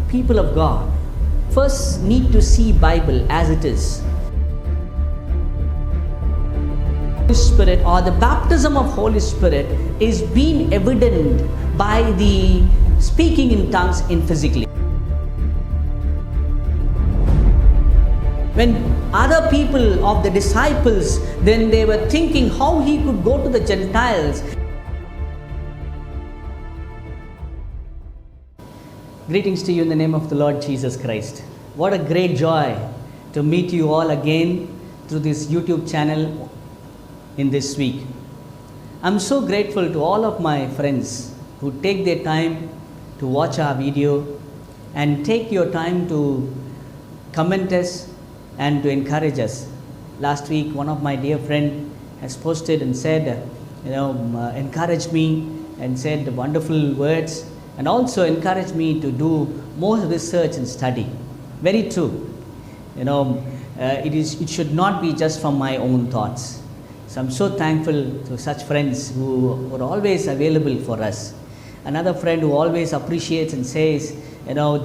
people of God first need to see Bible as it is. Holy Spirit or the baptism of Holy Spirit is being evident by the speaking in tongues in physically. When other people of the disciples, then they were thinking how he could go to the Gentiles. Greetings to you in the name of the Lord Jesus Christ. What a great joy to meet you all again through this YouTube channel in this week. I'm so grateful to all of my friends who take their time to watch our video and take your time to comment us and to encourage us. Last week, one of my dear friend has posted and said, encouraged me and said wonderful words, and also encouraged me to do more research and study. Very true. It should not be just from my own thoughts. So I'm so thankful to such friends who are always available for us. Another friend who always appreciates and says,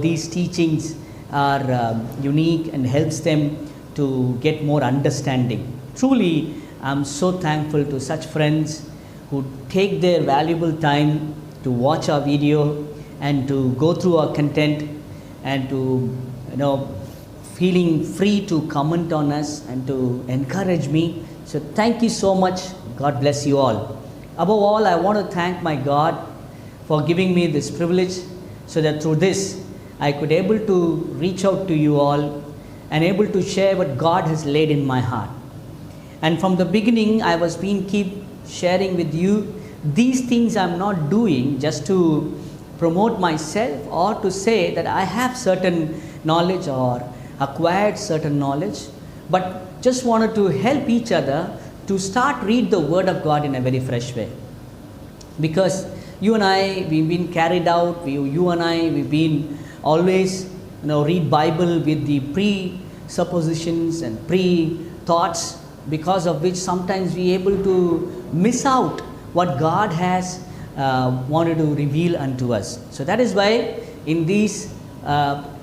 these teachings are unique and helps them to get more understanding. Truly, I'm so thankful to such friends who take their valuable time to watch our video and to go through our content and to, feeling free to comment on us and to encourage me. So thank you so much. God bless you all. Above all, I want to thank my God for giving me this privilege so that through this I could able to reach out to you all and able to share what God has laid in my heart. And from the beginning, I was keep sharing with you these things I'm not doing just to promote myself or to say that I have certain knowledge or acquired certain knowledge, but just wanted to help each other to start read the Word of God in a very fresh way. Because you and I, we've been carried out, we've been always read Bible with the presuppositions and pre-thoughts, because of which sometimes we able to miss out what God has wanted to reveal unto us. So that is why in this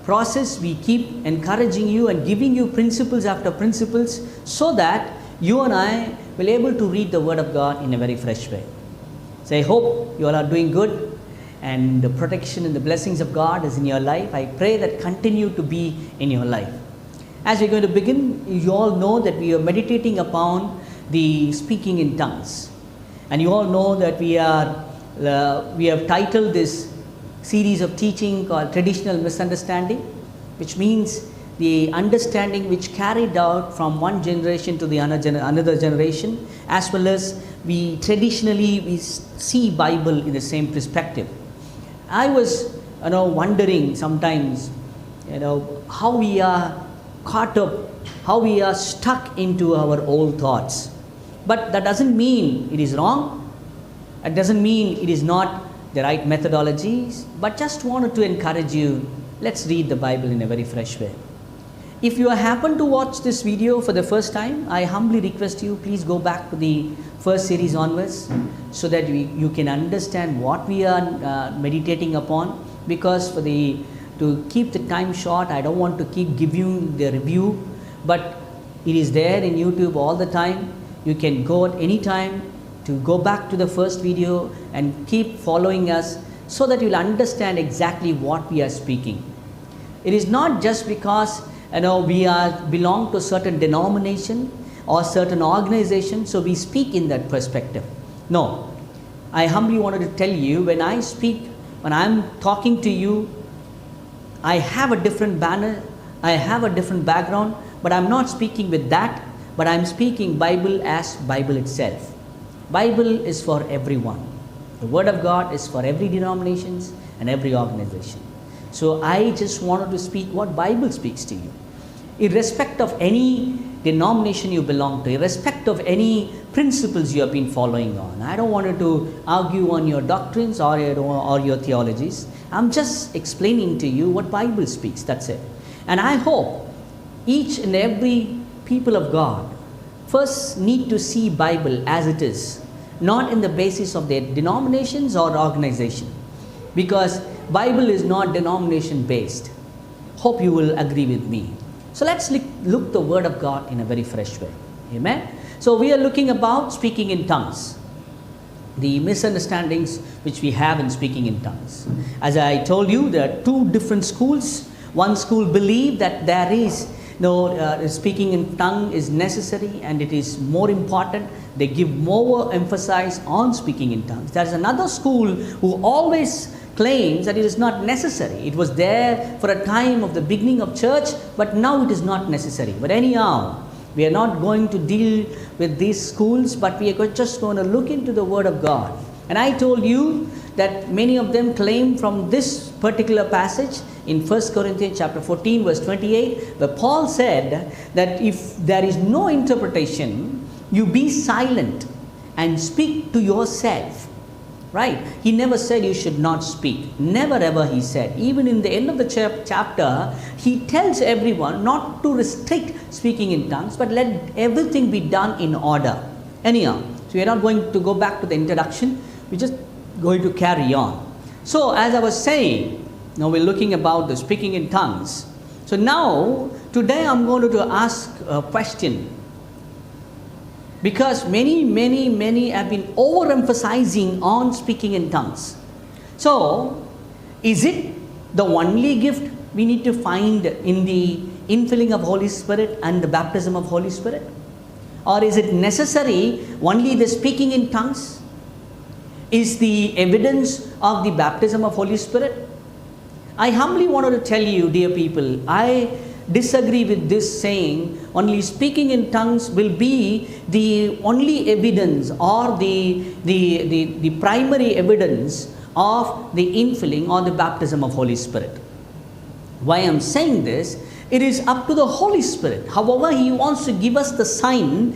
process we keep encouraging you and giving you principles after principles so that you and I will able to read the Word of God in a very fresh way. So I hope you all are doing good and the protection and the blessings of God is in your life. I pray that continue to be in your life. As we're going to begin, you all know that we are meditating upon the speaking in tongues. And you all know that we have titled this series of teaching called Traditional Misunderstanding, which means the understanding which carried out from one generation to the another generation, as well as we traditionally see Bible in the same perspective. I was wondering sometimes how we are caught up, how we are stuck into our old thoughts. But that doesn't mean it is wrong. It doesn't mean it is not the right methodologies, but just wanted to encourage you, let's read the Bible in a very fresh way. If you happen to watch this video for the first time, I humbly request you, please go back to the first series onwards so that you can understand what we are meditating upon, because to keep the time short, I don't want to keep giving the review, but it is there in YouTube all the time. You can go at any time to go back to the first video and keep following us so that you'll understand exactly what we are speaking. It is not just because we belong to a certain denomination or certain organization, so we speak in that perspective. No, I humbly wanted to tell you, when I speak, when I'm talking to you, I have a different banner, I have a different background, but I'm not speaking with that, but I'm speaking Bible as Bible itself. Bible is for everyone. The Word of God is for every denominations and every organization. So I just wanted to speak what Bible speaks to you. Irrespective of any denomination you belong to, irrespective of any principles you have been following on. I don't want to argue on your doctrines or your theologies. I'm just explaining to you what Bible speaks, that's it. And I hope each and every people of God first need to see Bible as it is, not in the basis of their denominations or organization. Because Bible is not denomination based. Hope you will agree with me. So let's look the Word of God in a very fresh way. Amen. So we are looking about speaking in tongues, the misunderstandings which we have in speaking in tongues. As I told you, there are two different schools. One school believe that there is speaking in tongue is necessary and it is more important. They give more emphasis on speaking in tongues. There is another school who always claims that it is not necessary. It was there for a time of the beginning of church, but now it is not necessary. But anyhow, we are not going to deal with these schools, but we are just going to look into the Word of God. And I told you that many of them claim from this particular passage in 1 Corinthians chapter 14 verse 28, where Paul said that if there is no interpretation, you be silent and speak to yourself. Right? He never said you should not speak. Never ever he said. Even in the end of the chapter, he tells everyone not to restrict speaking in tongues, but let everything be done in order. Anyhow, so we are not going to go back to the introduction. We're just going to carry on. So as I was saying, now we're looking about the speaking in tongues. So now, today I'm going to ask a question. Because many have been overemphasizing on speaking in tongues. So, is it the only gift we need to find in the infilling of Holy Spirit and the baptism of Holy Spirit? Or is it necessary only the speaking in tongues is the evidence of the baptism of Holy Spirit? I humbly wanted to tell you, dear people, I disagree with this saying only speaking in tongues will be the only evidence or the primary evidence of the infilling or the baptism of Holy Spirit. Why I am saying this, it is up to the Holy Spirit. However He wants to give us the sign,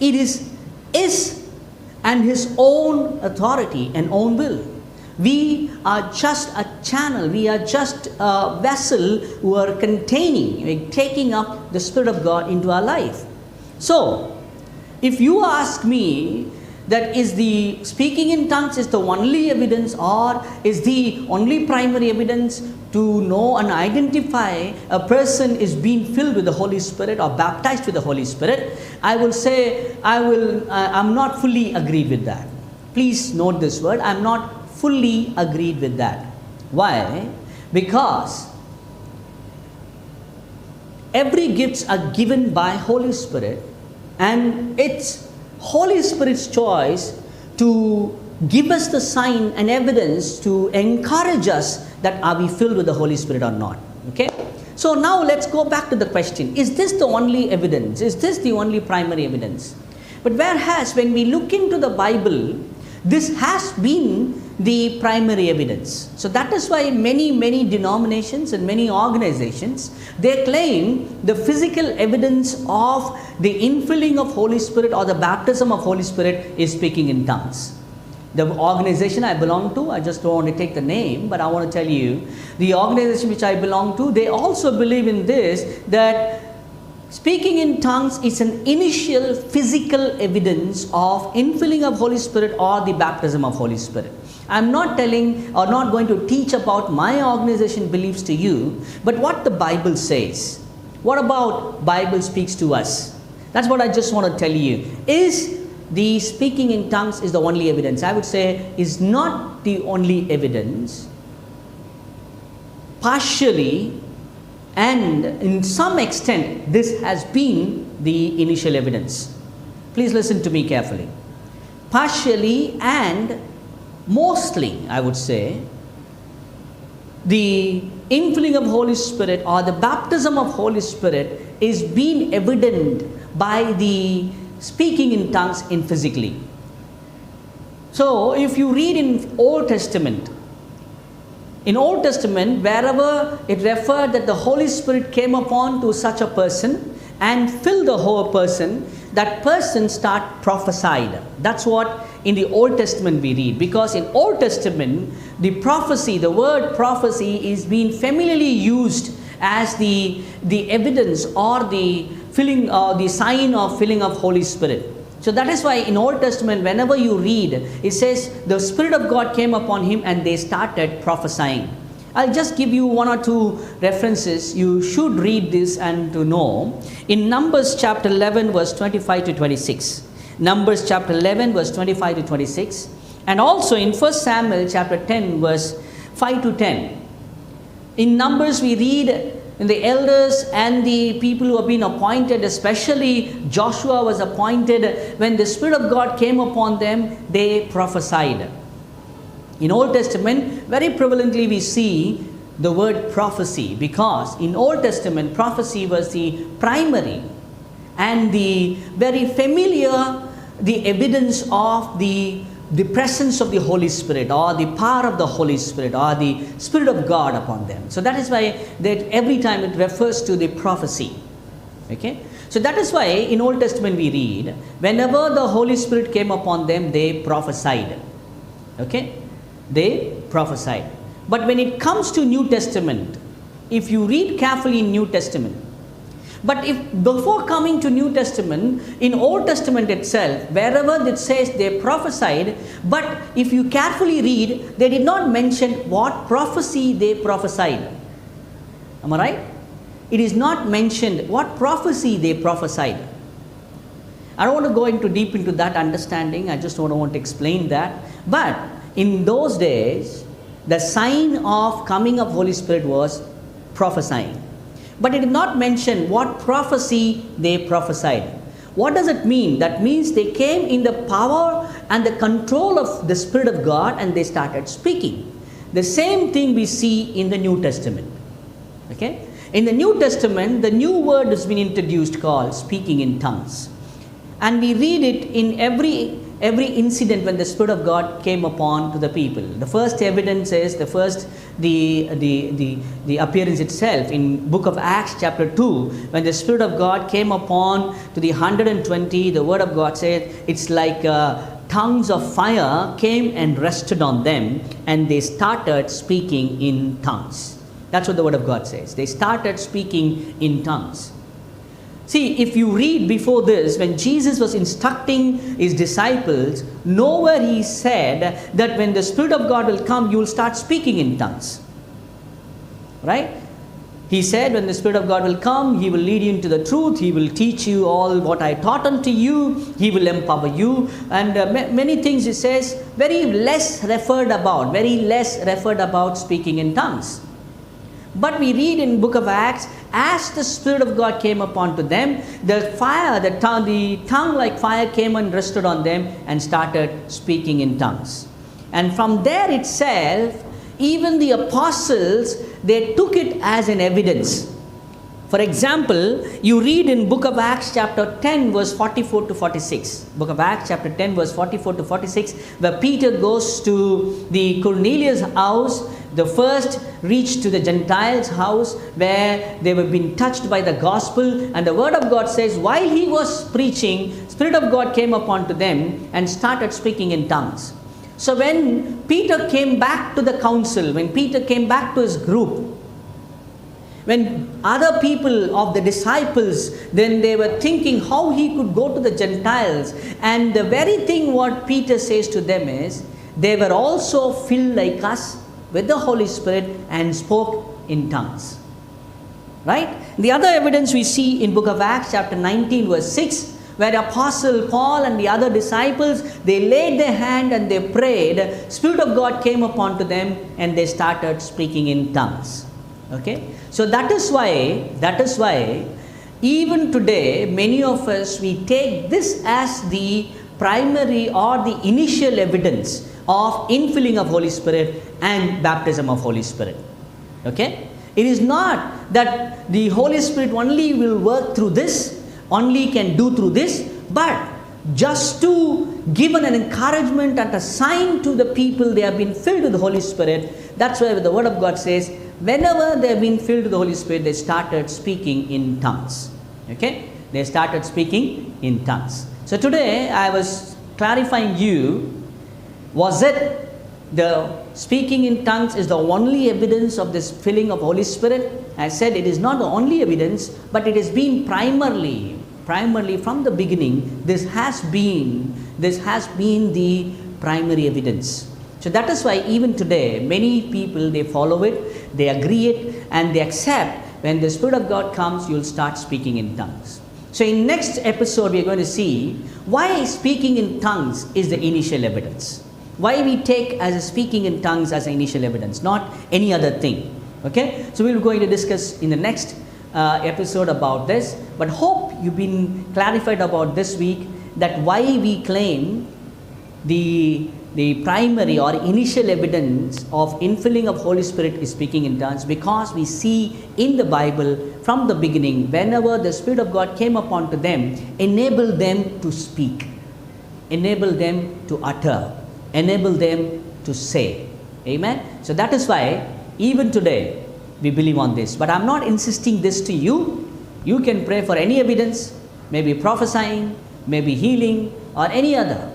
it is His and His own authority and own will. We are just a channel, we are just a vessel who are containing, taking up the Spirit of God into our life. So, if you ask me that is the speaking in tongues is the only evidence or is the only primary evidence to know and identify a person is being filled with the Holy Spirit or baptized with the Holy Spirit, I will say I'm not fully agreed with that. Please note this word, I'm not fully agreed with that. Why? Because every gifts are given by Holy Spirit and it's Holy Spirit's choice to give us the sign and evidence to encourage us that are we filled with the Holy Spirit or not. Okay? So now let's go back to the question. Is this the only evidence? Is this the only primary evidence? But whereas when we look into the Bible, this has been the primary evidence. So that is why many denominations and many organizations, they claim the physical evidence of the infilling of Holy Spirit or the baptism of Holy Spirit is speaking in tongues. The organization I belong to, I just don't want to take the name, but I want to tell you, the organization which I belong to, they also believe in this, that speaking in tongues is an initial physical evidence of infilling of Holy Spirit or the baptism of Holy Spirit. I'm not telling or not going to teach about my organization beliefs to you, but what the Bible says. What about Bible speaks to us? That's what I just want to tell you. Is the speaking in tongues is the only evidence? I would say is not the only evidence. Partially, and in some extent, this has been the initial evidence. Please listen to me carefully. Partially and mostly, I would say, the infilling of Holy Spirit or the baptism of Holy Spirit is being evident by the speaking in tongues in physically. So, if you read in Old Testament, wherever it referred that the Holy Spirit came upon to such a person and filled the whole person, that person start prophesied. That's what in the Old Testament we read. Because in Old Testament, the prophecy, the word prophecy is being familiarly used as the evidence or the filling, the sign of filling of Holy Spirit. So that is why in Old Testament, whenever you read, it says the Spirit of God came upon him and they started prophesying. I'll just give you one or two references. You should read this and to know. In Numbers chapter 11 verse 25 to 26. Numbers chapter 11 verse 25 to 26. And also in 1 Samuel chapter 10 verse 5 to 10. In Numbers we read, in the elders and the people who have been appointed, especially Joshua was appointed, when the Spirit of God came upon them, they prophesied. In Old Testament, very prevalently we see the word prophecy, because in Old Testament, prophecy was the primary and the very familiar, the evidence of the presence of the Holy Spirit, or the power of the Holy Spirit, or the Spirit of God upon them. So that is why that every time it refers to the prophecy. Okay? So that is why in Old Testament we read, whenever the Holy Spirit came upon them, they prophesied. Okay? They prophesied. But when it comes to New Testament, if you read carefully in New Testament, but if before coming to New Testament, in Old Testament itself, wherever it says they prophesied, but if you carefully read, they did not mention what prophecy they prophesied. Am I right? It is not mentioned what prophecy they prophesied. I don't want to go into deep into that understanding. I just don't want to explain that. But in those days, the sign of coming of Holy Spirit was prophesying. But it did not mention what prophecy they prophesied. What does it mean? That means they came in the power and the control of the Spirit of God and they started speaking. The same thing we see in the New Testament. Okay? In the New Testament, the new word has been introduced called speaking in tongues. And we read it in every incident when the Spirit of God came upon to the people. The first evidence is the appearance itself in book of Acts chapter 2, when the Spirit of God came upon to the 120, the word of God said it's like tongues of fire came and rested on them, and they started speaking in tongues. That's what the word of God says. They started speaking in tongues. See, if you read before this, when Jesus was instructing his disciples, nowhere he said that when the Spirit of God will come, you will start speaking in tongues. Right? He said when the Spirit of God will come, He will lead you into the truth. He will teach you all what I taught unto you. He will empower you. And many things He says, very less referred about speaking in tongues. But we read in book of Acts, as the Spirit of God came upon to them, the tongue like fire came and rested on them and started speaking in tongues. And from there itself, even the apostles, they took it as an evidence. For example, you read in book of Acts chapter 10 verse 44 to 46. Book of Acts chapter 10 verse 44 to 46, where Peter goes to the Cornelius' house, the first reached to the Gentiles' house where they were being touched by the gospel, and the word of God says while he was preaching, Spirit of God came upon to them and started speaking in tongues. So when Peter came back to the council, when Peter came back to his group, when other people of the disciples, then they were thinking how he could go to the Gentiles, and the very thing what Peter says to them is, they were also filled like us with the Holy Spirit and spoke in tongues. Right? The other evidence we see in book of Acts chapter 19 verse 6, where Apostle Paul and the other disciples, they laid their hand and they prayed, Spirit of God came upon to them and they started speaking in tongues. Okay? So that is why even today many of us, we take this as the primary or the initial evidence of infilling of Holy Spirit and baptism of Holy Spirit. Okay? It is not that the Holy Spirit only will work through this, only can do through this, but just to give an encouragement and a sign to the people they have been filled with the Holy Spirit. That's why the word of God says, whenever they have been filled with the Holy Spirit, they started speaking in tongues. Okay? They started speaking in tongues. So today I was clarifying you, was it the speaking in tongues is the only evidence of this filling of Holy Spirit? I said it is not the only evidence, but it has been primarily from the beginning, this has been the primary evidence. So that is why even today, many people, they follow it, they agree it, and they accept when the Spirit of God comes, you'll start speaking in tongues. So in next episode, we are going to see why speaking in tongues is the initial evidence. Why we take as a speaking in tongues as an initial evidence, not any other thing. Okay? So we're going to discuss in the next episode about this. But hope you've been clarified about this week that why we claim the primary or initial evidence of infilling of Holy Spirit is speaking in tongues, because we see in the Bible from the beginning, whenever the Spirit of God came upon to them, enable them to speak, enable them to utter, enable them to say. Amen. So that is why even today we believe on this. But I'm not insisting this to you. You can pray for any evidence, maybe prophesying, maybe healing, or any other.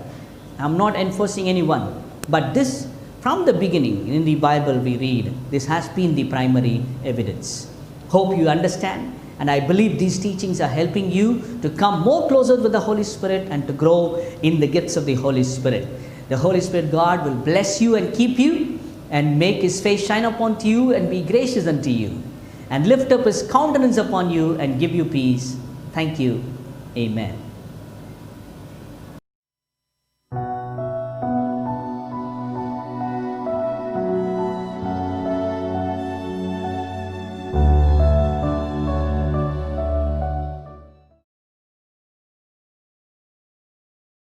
I'm not enforcing anyone. But this, from the beginning in the Bible we read, this has been the primary evidence. Hope you understand. And I believe these teachings are helping you to come more closer with the Holy Spirit and to grow in the gifts of the Holy Spirit. The Holy Spirit God will bless you and keep you, and make His face shine upon you and be gracious unto you, and lift up His countenance upon you and give you peace. Thank you. Amen.